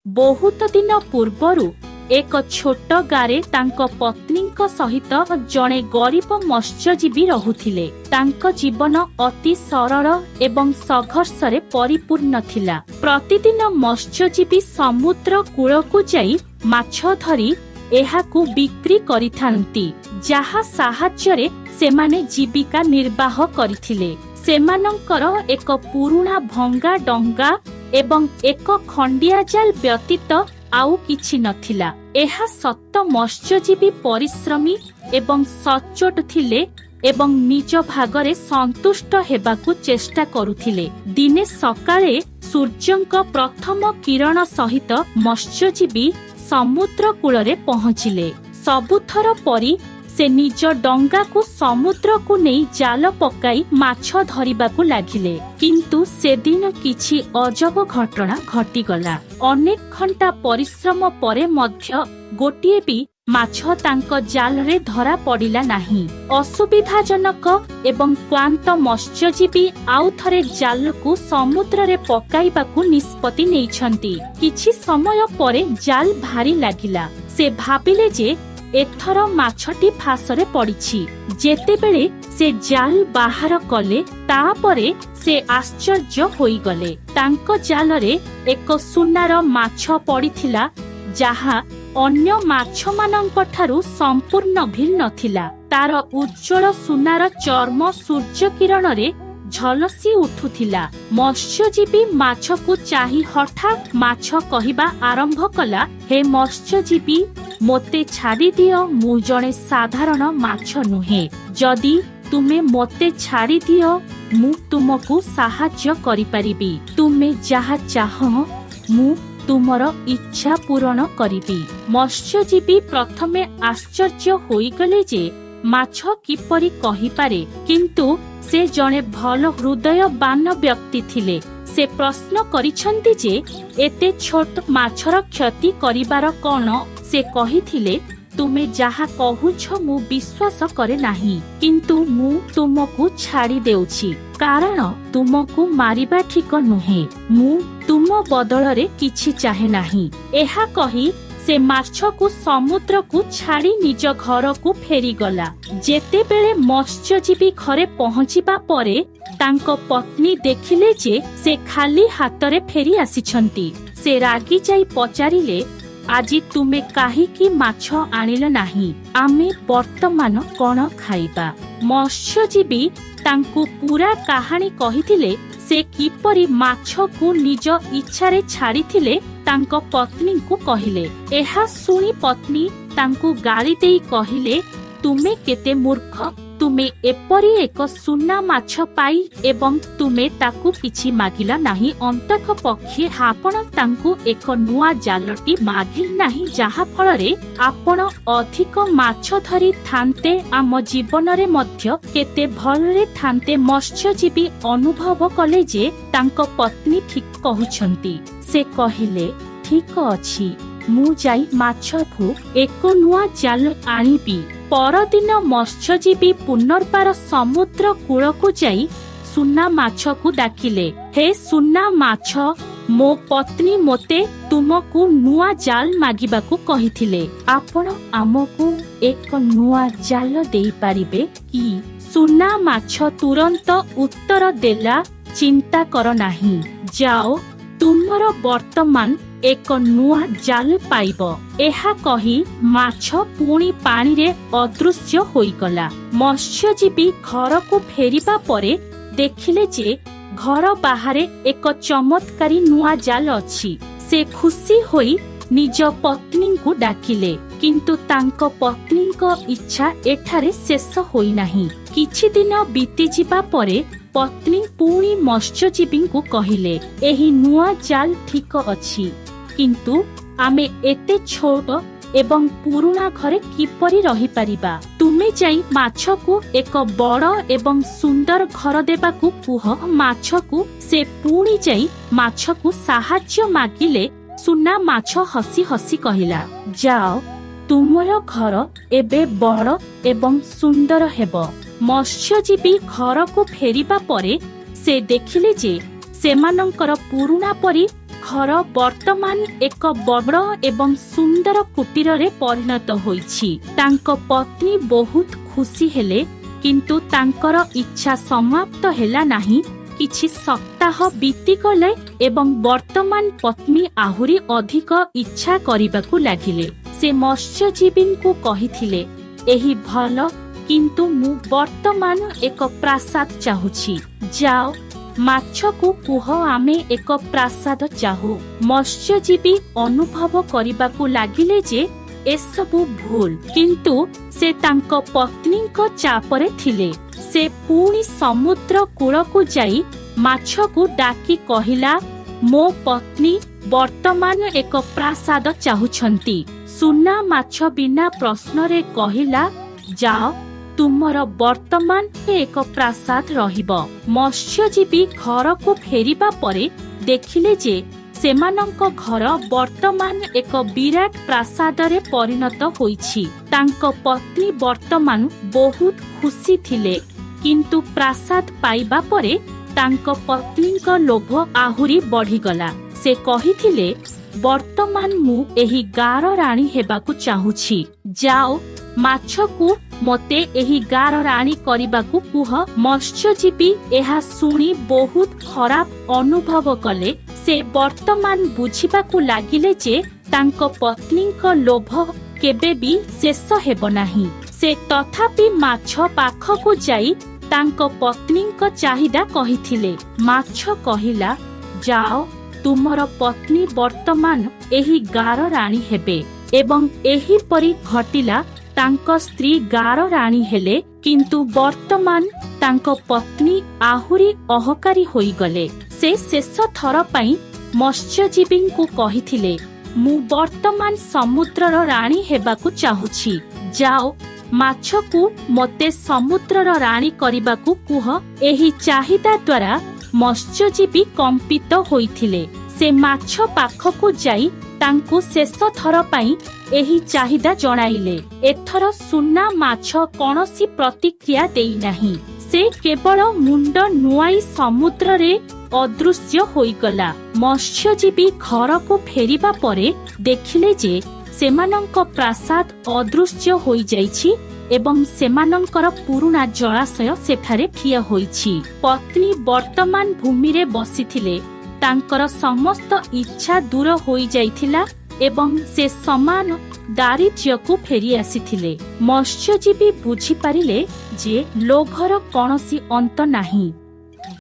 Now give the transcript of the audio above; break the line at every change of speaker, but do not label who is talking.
बहुत दिन पूर्वरु एक छोट गारे तांको पत्नीक सहित जणे गरीब मत्स्यजीवी रहुथिले। तांको जीवन अति सरल एवं संघर्षरे परिपूर्ण थिला। प्रतिदिन मत्स्यजीवी समुद्र कूलकु जाई माछ धरी एहाकु बिक्री करिथांती, जाहा साहाय्यरे सेमाने जीविका निर्वाह करिथिले। सेमानंकर एक पुरुणा भंगा डंगा एवं एक खंडिया जाल व्यतीत आउ किछि नथिला। एहा सत्य मत्स्यजीवी परिश्रमी एवं सचोट थिले एवं निज भागरे संतुष्ट हेबाकु चेष्टा करुथिले। दिने सकाळे सूर्यंक प्रथम किरण सहित मत्स्यजीवी समुद्र कूलरे पहुँचिले। सबुथर परी से निज डंगा को समुद्र को नहीं जाल पकाई माछ धरिबाकु लागिले। किंतु से दिन किछि अजब घटना घटिगला। अनेक घंटा परिश्रम परे मध्य गोटिए भी माछ तांक जाल रे धरा पड़िला नाही। असुविधाजनक एवं क्लांत मत्स्यजीवी आउ थरे जाल को समुद्र रे पकाइबाकु निष्पत्ति नेइछंती। किछि समय परे जाल भारी लागिला। से भाबिले जे एथर माछटी फासरे पड़िछि। जेतेबेले से जाल बाहर कले तापरे से आश्चर्य होई गले। तांको जाल रे एक सुनार माछ पड़िथिला, जाहा अन्य माछ मानक ठारू संपूर्ण भिन्न थिला। तार उज्जवल सुनार चर्म सूर्य किरण रे झलसी उठुथिला। मत्स्यजीवी माछ को चाही हठात माछ कहिबा आरंभ कला, हे मत्स्यजीवी मोते छाड़ी दियो, मु जणे साधारण माछ नुहे। जदि तुमे मोते छाड़ी दियो मु तुमको साहाय्य करि परिबी। तुमे जहा चाह मु तुमर इच्छा पूरण करिबी। मत्स्यजीवी प्रथमे आश्चर्य होई गले जे माछ किपरि कहि पारे, किंतु से जणे भल हृदयवान व्यक्ति थिले। से प्रश्न करिछंती जे एते छोट माछर क्षति करिबार कोन। से कहिथिले, तुमे जहा कहुछ मु विश्वास करे नाही, किंतु मु तुमको छाड़ी देउछि, कारण तुमको मारिबा ठीक नुहे। मु तुम बदलरे किछि चाहे नाही। एहा कहि से माछ को समुद्र को छाड़ी निज घर को फेरी गला। जेते बेले मत्स्यजीवी घरे पहुँचिबा परे तांको पत्नी देखिले जे से खाली हातरे फेरी आसिछंती। से रागी जाई पचारिले, आजी तुमे काहीकि माछ आनिल नाही, आमे वर्तमान कोन खाइबा। मत्स्यजीवी तांको पूरा कहानी कहिथिले। से किपरि माछ को निज इच्छारे छाड़िथिले तांको पत्नी को कहिले। एहा सुनी पत्नी तांको गाली देई कहिले, तुमे केते मूर्ख, तुमे एपरी एक सुना माछ पाई एवं तुमे ताकू किछि मागिला नाही। अंतक पक्षे आपण तांको एक नुआ जालटी मागिल नाही, जाहा फलरे आपण अधिक माछ धरी थांते, आम जीवन रे मध्य केते भलरे थांते। मत्स्यजीवी अनुभव कले जे तांको पत्नी ठीक कहउछंती। से कहिले, ठीक अछि, मु जाई माछकु एक नुआ जाल आनिबी। परदिन मत्स्यजीवी पुनर्बार समुद्र कूलकु जाई सुना माछ को डाकिले, हे सुना माछ, मो पत्नी मोते तुमको नुआ जाल मागिबाकु कहिथिले। आपण आमको एक नुआ जाल देई पारिबे कि? सुना माछ तुरंत उत्तर देला, चिंता कर नाही, जाओ तुमर वर्तमान एक नुआ जाल पाइब। एहा कही माछ पुणी पानी रे अदृश्य होई गला। मत्स्यजीवी घर को फेरिबा परे देखिले जे घर बाहरे एक चमत्कारी नुआ जाल अछि। से खुशी होई निज पत्नी को डाकिले, किंतु तांको पत्नी को इच्छा एठारे शेष होई नाही। किछि दिन बीती जिबा परे पत्नी पुणी मत्स्यजीवी को कहिले, एही नुआ जाल ठीक अछि, किंतु आमे एते छोट एवं पुरुणा घरे किपरि रही परिबा। तुमे जाई माछ को एक बड़ एवं सुंदर घर देबाकू कुह। माछ को से पुणी जाई माछ को साहाय्य मागिले। सुना माछ हसी हसी कहिला, जाओ तुमर घर एबे बड़ एवं सुंदर हेबो। मत्स्यजीवी घर को फेरिबा परे से देखिले जे सेमानंकर पुरुणा परी घर वर्तमान एक बड़ एवं सुंदर कुटीर रे परिणत होईछि। तांको पत्नी बहुत खुशी हेले, किंतु तांकर इच्छा समाप्त हेला नाही। किछि सप्ताह बीती गले एवं वर्तमान पत्नी आहुरी अधिक इच्छा करिबाकू लागिले। से मत्स्यजीवींकु कहिथिले, एही भल, किंतु मु वर्तमान एक प्रासाद चाहुछि। जाओ, माछकु कुह आमे एक प्रासाद चाहू। मत्स्यजीवी अनुभव करिबाकू लागिले जे एसबु भूल, किंतु से तांको पत्नीको चापरे थिले। से पुणी समुद्र कूलकु जाई माछकु डाकी कहिला, मो पत्नी वर्तमान एक प्रासाद चाहुछंती। सुना माछ बिना प्रश्न रे कहिला, जाओ, तुमर वर्तमान एक प्रासाद रहिबो। मत्स्यजीवी घर को फेरिबा परे देखिले जे सेमानंको घर वर्तमान एक विराट प्रासाद रे परिणत होईछि। तांको पत्नी वर्तमान बहुत खुशी थिले, किंतु प्रासाद पाइबा परे तांको पत्नीको लोभ आहुरी बढ़िगला। से कहिथिले, वर्तमान मु एही गार राणी हेबाकू चाहुछि। जाओ, माछकु मते एही गार राणी करिबाकू कुह। मत्स्यजीवी एहा सुनी बहुत खराब अनुभव कले। से वर्तमान बुझिबाकू लागिले जे तांको पत्नीको लोभ केबे भी शेष हेबो नाही। से तथापि माछ पाखकू जाई तांको पत्नीको चाहिदा कहिथिले। माछ कहिला, जाओ, तुमर पत्नी वर्तमान एही गार राणी हेबे। एवं एही परी घटिला। तांको स्त्री गार राणी हेले, किंतु वर्तमान तांको पत्नी आहुरी अहकारी होई गले। से शेष थर पई मत्स्यजीवींकु कहिथिले, मु वर्तमान समुद्रर राणी हेबाकू चाहुछि। जाओ, माछकु मते समुद्रर राणी करिबाकू कुह। एही चाहिदा द्वारा मत्स्यजीवी कंपित होइथिले। से माछ पाखकू जाई तांकु शेष थर पई एही चाहिदा जणाइले। एथर सुना माछ कोनोसी प्रतिक्रिया देई नाही। से केवल मुंड नुआई समुद्र रे अदृश्य होइगला। मत्स्यजीवी घर को फेरिबा परे देखिले जे सेमानंक प्रासाद अदृश्य होई जाइछि एवं सेमानंकर पुरुणा जलाशय सेठारे ठिया होइछि। पत्नी वर्तमान भूमि रे बसिथिले। तांकर समस्त इच्छा दूर होई जाइथिला एवं से समान दारिद्र्यकु फेरी आसिथिले। मत्स्यजीवी बुझी पारिले जे लोभर कोनोसी अंत नाही।